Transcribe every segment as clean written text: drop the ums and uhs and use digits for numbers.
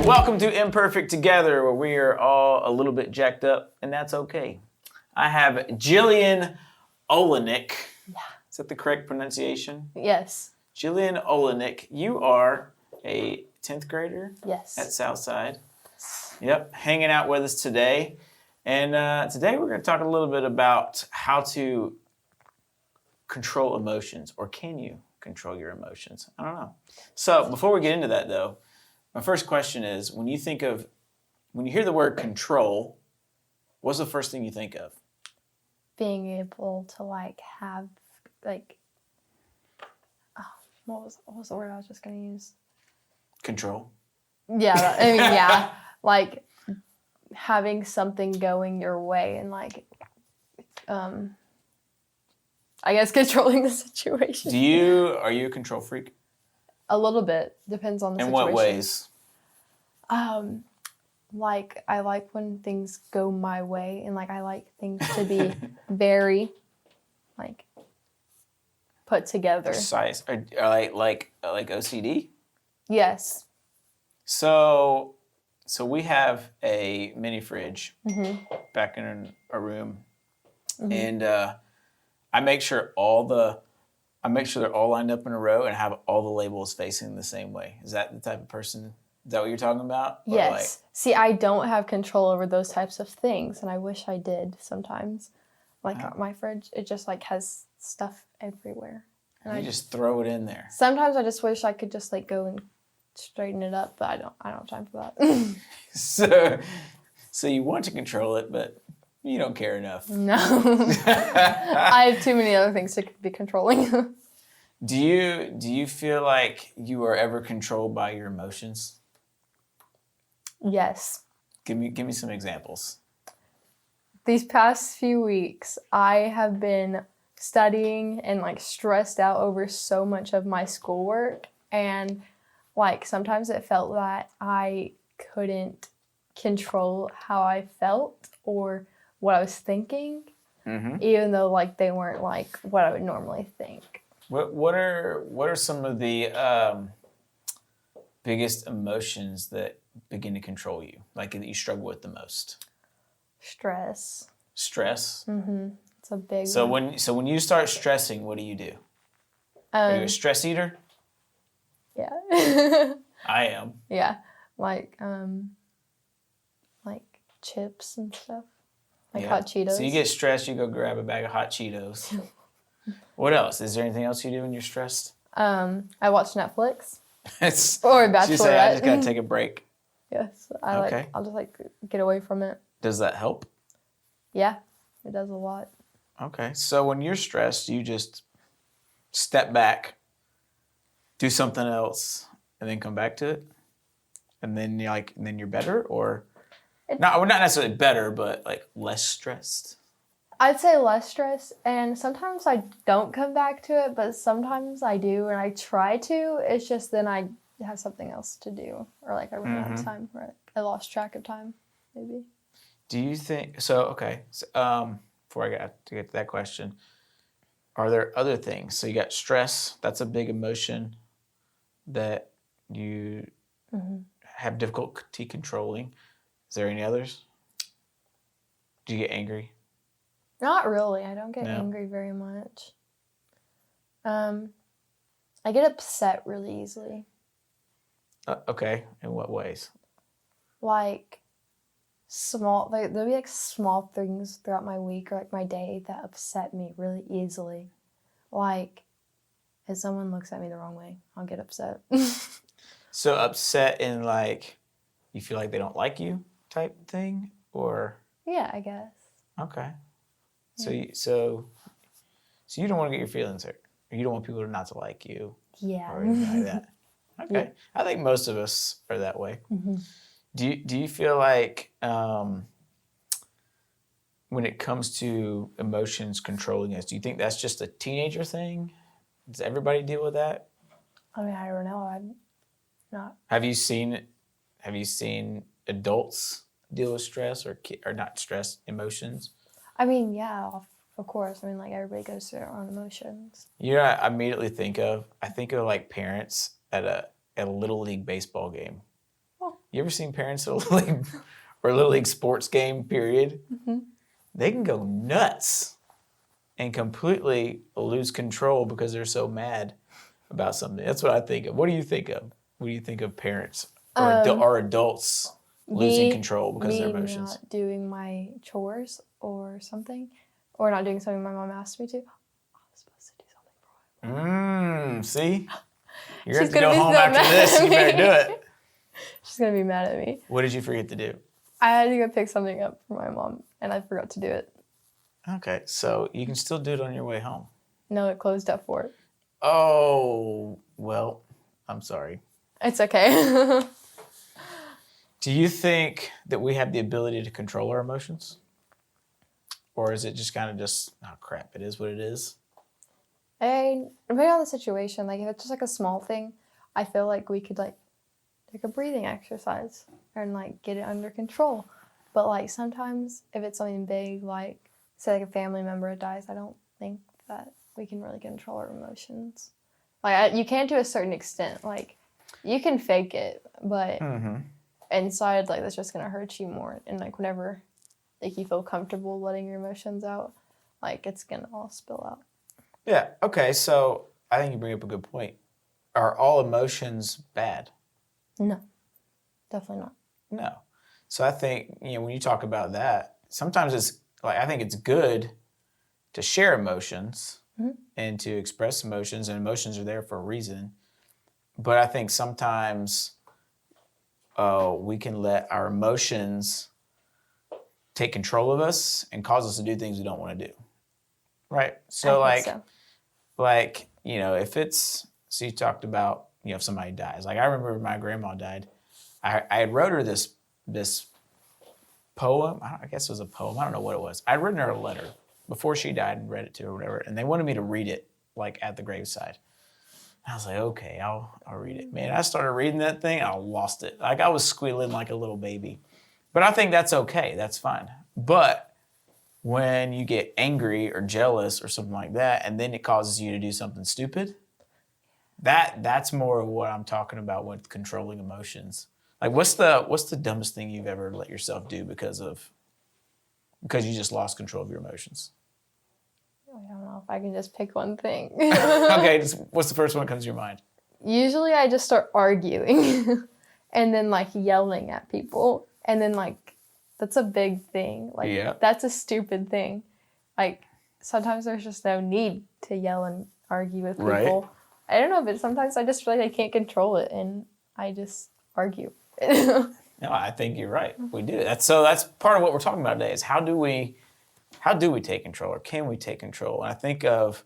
Welcome to Imperfect Together, where we are all a little bit jacked up, and that's okay. I have Jillian Olenek. Yeah. Is that the correct pronunciation? Yes. Jillian Olenek, you are a 10th grader Yes. at Southside. Yep, hanging out with us today. And today we're going to talk a little bit about how to control emotions, or can you control your emotions? I don't know. So before we get into that, though, my first question is, when you hear the word control, what's the first thing you think of? Being able to have what was the word I was just gonna use? Control. Yeah, I mean, yeah, like having something going your way and I guess controlling the situation. Are you a control freak? A little bit, depends on the In situation. what ways? I like when things go my way, and I like things to be very put together. Precise. Or like OCD? Yes. So we have a mini fridge Mm-hmm. back in our room, Mm-hmm. and I make sure they're all lined up in a row and have all the labels facing the same way. Is that the type of person? Is that what you're talking about? Or Yes. See, I don't have control over those types of things, and I wish I did sometimes. My fridge, it just has stuff everywhere. And you just throw it in there. Sometimes I just wish I could just go and straighten it up, but I don't have time for that. So you want to control it, but you don't care enough. No. I have too many other things to be controlling. Do you feel like you are ever controlled by your emotions? Yes. Give me some examples. These past few weeks, I have been studying and stressed out over so much of my schoolwork, and sometimes it felt that I couldn't control how I felt or what I was thinking, Mm-hmm. even though they weren't what I would normally think. What are some of the biggest emotions that begin to control you, that you struggle with the most? Stress. Stress. Mm-hmm. It's a big So one. when you start stressing, what do? Are you a stress eater? Yeah. I am. Yeah. Chips and stuff. Hot Cheetos. So you get stressed, you go grab a bag of hot Cheetos. What else? Is there anything else you do when you're stressed? I watch Netflix. Or Bachelorette. You say, I just gotta take a break. Yes. Okay. I'll just get away from it. Does that help? Yeah. It does a lot. Okay. So when you're stressed, you just step back, do something else, and then come back to it? And then you're better? Or not necessarily better, but less stressed? I'd say less stress, and sometimes I don't come back to it, but sometimes I do, and I try to. It's just then I have something else to do, or I run out of time, or I lost track of time, maybe. Do you think so? Okay. So, before I get to that question, are there other things? So you got stress. That's a big emotion that you have difficulty controlling. Is there any others? Do you get angry? Not really. I don't get angry very much. I get upset really easily. Okay. In what ways? Small, there'll be small things throughout my week or my day that upset me really easily. If someone looks at me the wrong way, I'll get upset. So upset in you feel like they don't like you type thing, or? Yeah, I guess. Okay. Yeah. So you don't want to get your feelings hurt. You don't want people not to like you. Yeah. Or anything like that. Okay. Yeah. I think most of us are that way. Mm-hmm. Do you feel like when it comes to emotions controlling us, do you think that's just a teenager thing? Does everybody deal with that? I mean, I don't know. I'm not. Have you seen adults deal with stress or not stress, emotions? I mean, yeah, of course. I mean, everybody goes through their own emotions. You know what I immediately think of? I think of parents at a little league baseball game. Oh. You ever seen parents at a Little League or a Little League sports game, period? Mm-hmm. They can go nuts and completely lose control because they're so mad about something. That's what I think of. What do you think of? What do you think of parents or adults losing control because of their emotions? Not doing my chores or something, or not doing something my mom asked me to. I was supposed to do something for her. See? You're She's going to go gonna be home so after mad this. at You better me. do it. She's gonna be mad at me. What did you forget to do? I had to go pick something up for my mom, and I forgot to do it. Okay, so you can still do it on your way home. No, it closed at 4. Oh, well, I'm sorry. It's okay. Do you think that we have the ability to control our emotions? Or is it just kind of just, oh crap, it is what it is? And depending on the situation, like if it's just like a small thing, I feel like we could like take a breathing exercise and like get it under control. But like sometimes if it's something big, like say like a family member dies, I don't think that we can really control our emotions. Like you can to a certain extent. Like you can fake it, but inside, like that's just gonna hurt you more. And like whenever like you feel comfortable letting your emotions out, like it's gonna all spill out. Yeah, okay, so I think you bring up a good point. Are all emotions bad? No, definitely not. No. So I think, when you talk about that, sometimes it's like, I think it's good to share emotions and to express emotions, and emotions are there for a reason. But I think sometimes we can let our emotions take control of us and cause us to do things we don't want to do. Right? So I think so. if it's, so you talked about, if somebody dies. Like I remember when my grandma died, I had wrote her this poem. I guess it was a poem. I don't know what it was. I'd written her a letter before she died and read it to her or whatever. And they wanted me to read it like at the graveside. I was like, okay, I'll read it. Man, I started reading that thing. I lost it. Like I was squealing like a little baby. But I think that's okay. That's fine. But when you get angry or jealous or something like that, and then it causes you to do something stupid, that's more of what I'm talking about with controlling emotions. Like what's the dumbest thing you've ever let yourself do because you just lost control of your emotions? I don't know if I can just pick one thing. Okay, what's the first one that comes to your mind? Usually I just start arguing and then like yelling at people. And then like, that's a big thing. Like that's a stupid thing. Like sometimes there's just no need to yell and argue with people. Right. I don't know, but sometimes I just feel like I can't control it and I just argue. No, I think you're right. We do. That's part of what we're talking about today is how do we take control, or can we take control? And I think of,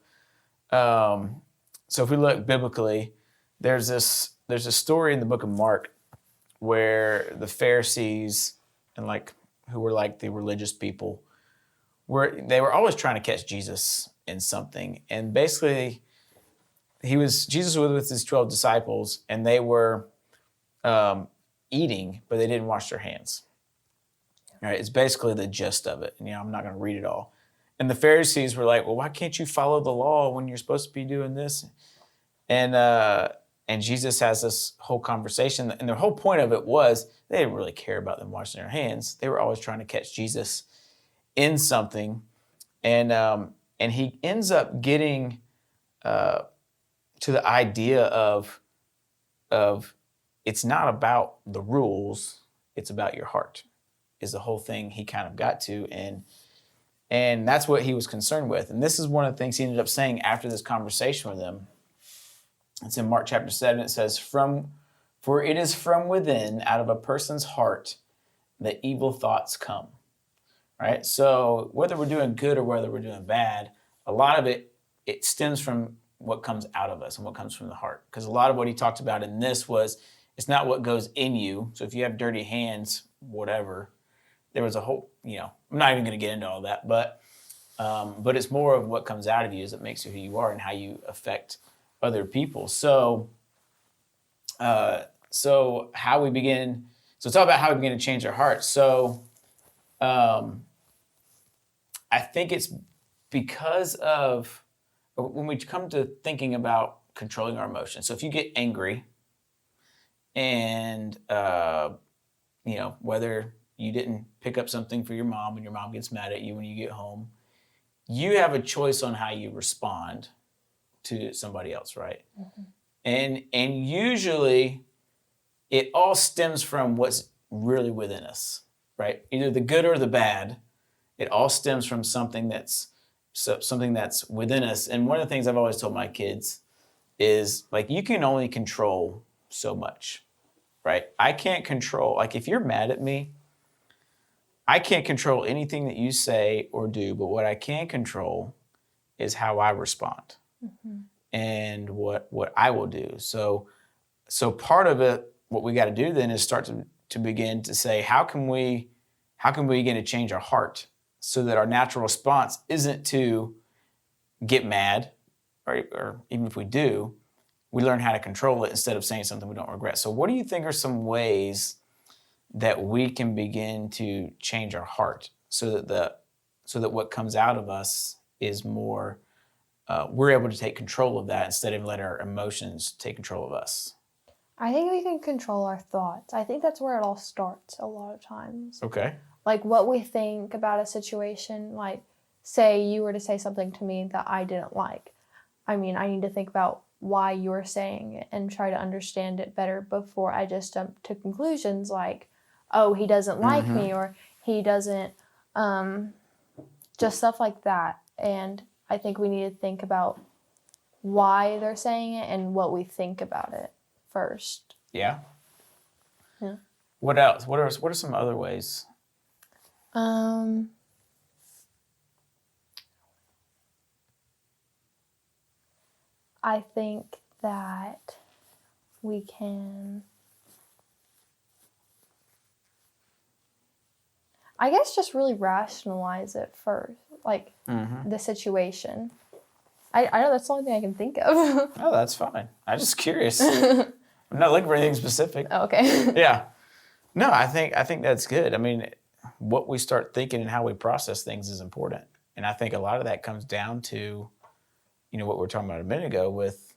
so if we look biblically, there's a story in the book of Mark where the Pharisees and like who were like the religious people they were always trying to catch Jesus in something. And basically Jesus was with his 12 disciples and they were eating, but they didn't wash their hands. All right, it's basically the gist of it. And, I'm not going to read it all. And the Pharisees were like, well, why can't you follow the law when you're supposed to be doing this? And Jesus has this whole conversation. And the whole point of it was they didn't really care about them washing their hands. They were always trying to catch Jesus in something. And he ends up getting to the idea of it's not about the rules, it's about your heart, is the whole thing he kind of got to. And that's what he was concerned with. And this is one of the things he ended up saying after this conversation with them. It's in Mark chapter 7. It says, for it is from within, out of a person's heart, that evil thoughts come. Right? So whether we're doing good or whether we're doing bad, a lot of it stems from what comes out of us and what comes from the heart. Because a lot of what he talked about in this was, it's not what goes in you. So if you have dirty hands, whatever, there was a whole, I'm not even going to get into all that, but it's more of what comes out of you that makes you who you are and how you affect other people. So how we begin, so it's all about how we begin to change our hearts. So I think it's because of when we come to thinking about controlling our emotions. So if you get angry and whether you didn't pick up something for your mom and your mom gets mad at you when you get home, you have a choice on how you respond to somebody else, right? Mm-hmm. And usually it all stems from what's really within us, right? Either the good or the bad. It all stems from something that's within us. And one of the things I've always told my kids is like, you can only control so much, right? I can't control, like if you're mad at me, I can't control anything that you say or do, but what I can control is how I respond and what I will do. So part of it, what we got to do then is start to begin to say, how can we begin to change our heart so that our natural response isn't to get mad, or even if we do, we learn how to control it instead of saying something we don't regret. So what do you think are some ways that we can begin to change our heart so that what comes out of us is more, we're able to take control of that instead of letting our emotions take control of us? I think we can control our thoughts. I think that's where it all starts a lot of times. Okay. Like what we think about a situation, like say you were to say something to me that I didn't like. I mean, I need to think about why you're saying it and try to understand it better before I just jump to conclusions like, oh, he doesn't like me, or he doesn't, just stuff like that. And I think we need to think about why they're saying it and what we think about it first. Yeah. Yeah. What else? What are some other ways? I think that we can, I guess, just really rationalize it first, like the situation. I know that's the only thing I can think of. Oh, that's fine. I'm just curious. I'm not looking for anything specific. Oh, okay. Yeah. No, I think that's good. I mean, what we start thinking and how we process things is important. And I think a lot of that comes down to, what we were talking about a minute ago with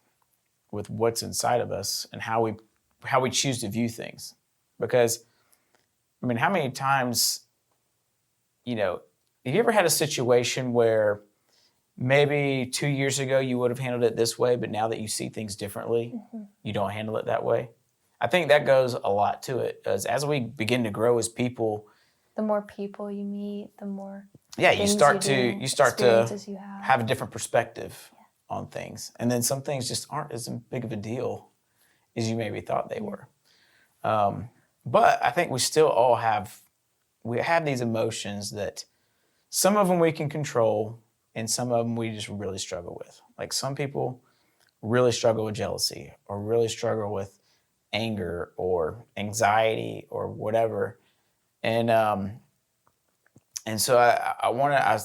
what's inside of us and how we choose to view things. Because, I mean, how many times, have you ever had a situation where maybe 2 years ago you would have handled it this way, but now that you see things differently, you don't handle it that way? I think that goes a lot to it. As we begin to grow as people, The more people you meet, the more you things start do, to experiences you have a different perspective on things, and then some things just aren't as big of a deal as you maybe thought they were. But I think we still all have these emotions that some of them we can control, and some of them we just really struggle with. Like some people really struggle with jealousy, or really struggle with anger or anxiety or whatever. And so I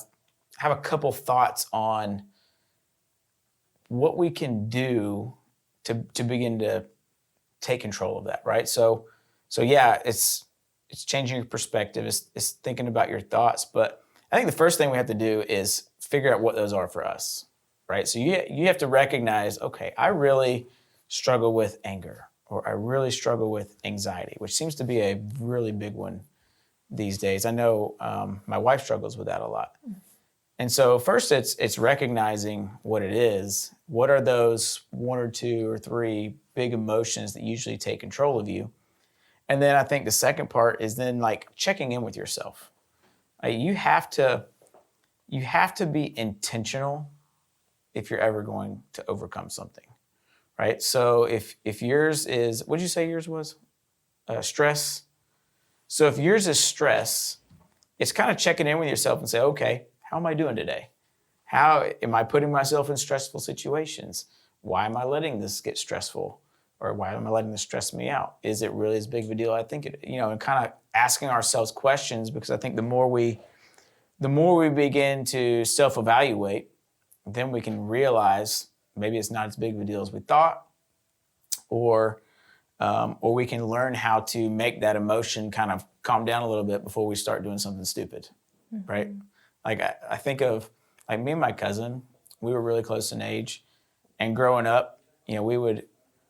have a couple thoughts on what we can do to begin to take control of that, right? So yeah, it's changing your perspective, it's thinking about your thoughts. But I think the first thing we have to do is figure out what those are for us, right? So you have to recognize, okay, I really struggle with anger, or I really struggle with anxiety, which seems to be a really big one these days. I know my wife struggles with that a lot. And so first it's recognizing what it is. What are those 1 or 2 or 3 big emotions that usually take control of you? And then I think the second part is then like checking in with yourself. You have to be intentional if you're ever going to overcome something, right? So if yours is, what did you say yours was? Stress. So if yours is stress, it's kind of checking in with yourself and say, okay, how am I doing today? How am I putting myself in stressful situations? Why am I letting this get stressful? Or why am I letting this stress me out? Is it really as big of a deal? I think it, and kind of asking ourselves questions, because I think the more we begin to self-evaluate, then we can realize maybe it's not as big of a deal as we thought, or we can learn how to make that emotion kind of calm down a little bit before we start doing something stupid, right? Like I think of like me and my cousin, we were really close in age, and growing up, we would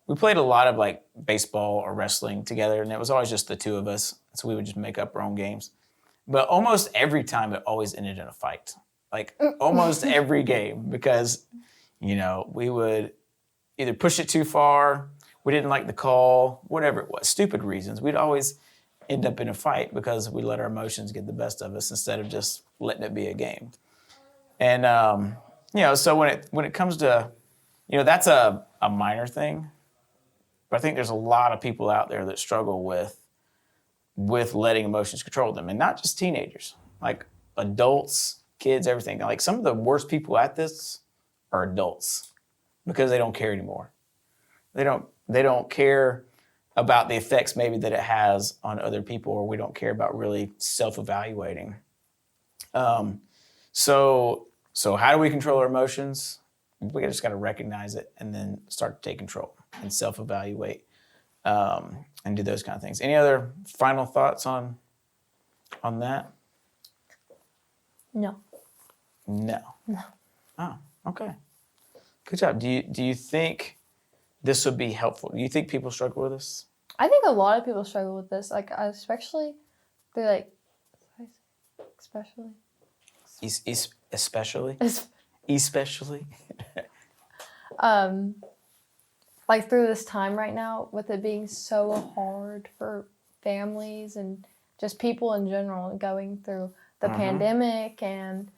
we played a lot of like baseball or wrestling together, and it was always just the two of us. So we would just make up our own games. But almost every time it always ended in a fight. Like almost every game, because, you know, we would either push it too far, we didn't like the call, whatever it was, stupid reasons. We'd always end up in a fight because we let our emotions get the best of us instead of just letting it be a game. And, you know, so when it comes to, you know, that's a minor thing, but I think there's a lot of people out there that struggle with letting emotions control them, and not just teenagers, like adults, kids, everything. Like some of the worst people at this are adults because they don't care anymore. They don't care about the effects maybe that it has on other people, or we don't care about really self-evaluating. So how do we control our emotions? We just got to recognize it and then start to take control and self-evaluate and do those kind of things. Any other final thoughts on that? No. No. Oh, okay. Good job. Do you think this would be helpful? Do you think people struggle with this? I think a lot of people struggle with this, like especially they're like, especially. Especially. Like through this time right now, with it being so hard for families and just people in general going through the pandemic and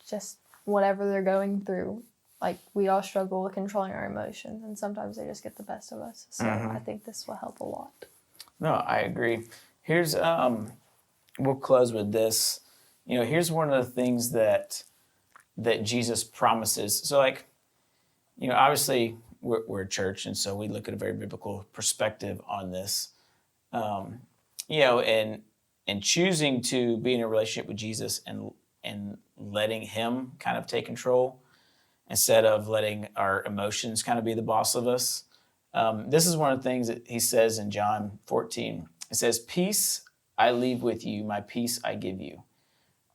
just whatever they're going through. Like we all struggle with controlling our emotions, and sometimes they just get the best of us. So I think this will help a lot. No, I agree. Here's we'll close with this. You know, here's one of the things that Jesus promises. So, like, you know, obviously we're a church, and so we look at a very biblical perspective on this. You know, and choosing to be in a relationship with Jesus and letting Him kind of take control instead of letting our emotions kind of be the boss of us. This is one of the things that He says in John 14. It says, "Peace I leave with you, my peace I give you.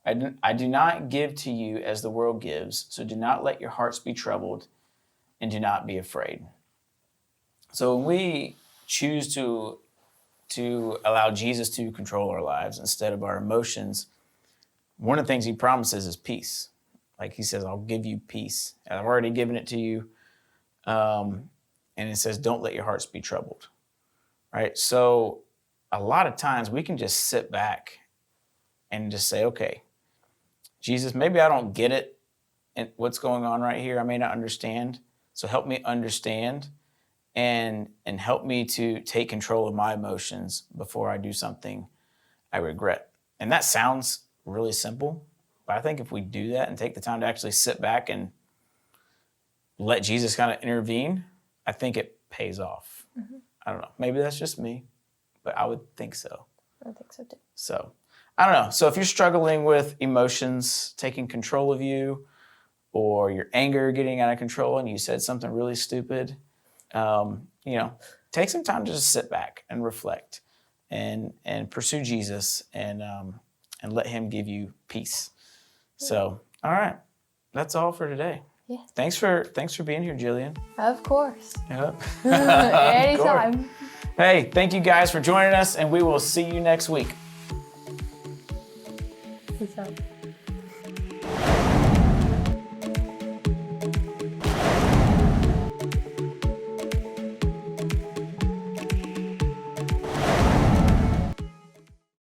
I do not give to you as the world gives, so do not let your hearts be troubled and do not be afraid." So when we choose to allow Jesus to control our lives instead of our emotions, one of the things He promises is peace. Like He says, "I'll give you peace. I've already given it to you." And it says, "Don't let your hearts be troubled." Right? So a lot of times we can just sit back and just say, "Okay, Jesus, maybe I don't get it and what's going on right here. I may not understand. So help me understand and help me to take control of my emotions before I do something I regret." And that sounds really simple, but I think if we do that and take the time to actually sit back and let Jesus kind of intervene, I think it pays off. I don't know. Maybe that's just me, but I would think so. I think so too. So I don't know. So if you're struggling with emotions taking control of you, or your anger getting out of control and you said something really stupid, you know, take some time to just sit back and reflect and pursue Jesus and let Him give you peace. So, all right. That's all for today. Yeah. Thanks for being here, Jillian. Of course. Yep. Anytime. Hey, thank you guys for joining us, and we will see you next week. Peace out.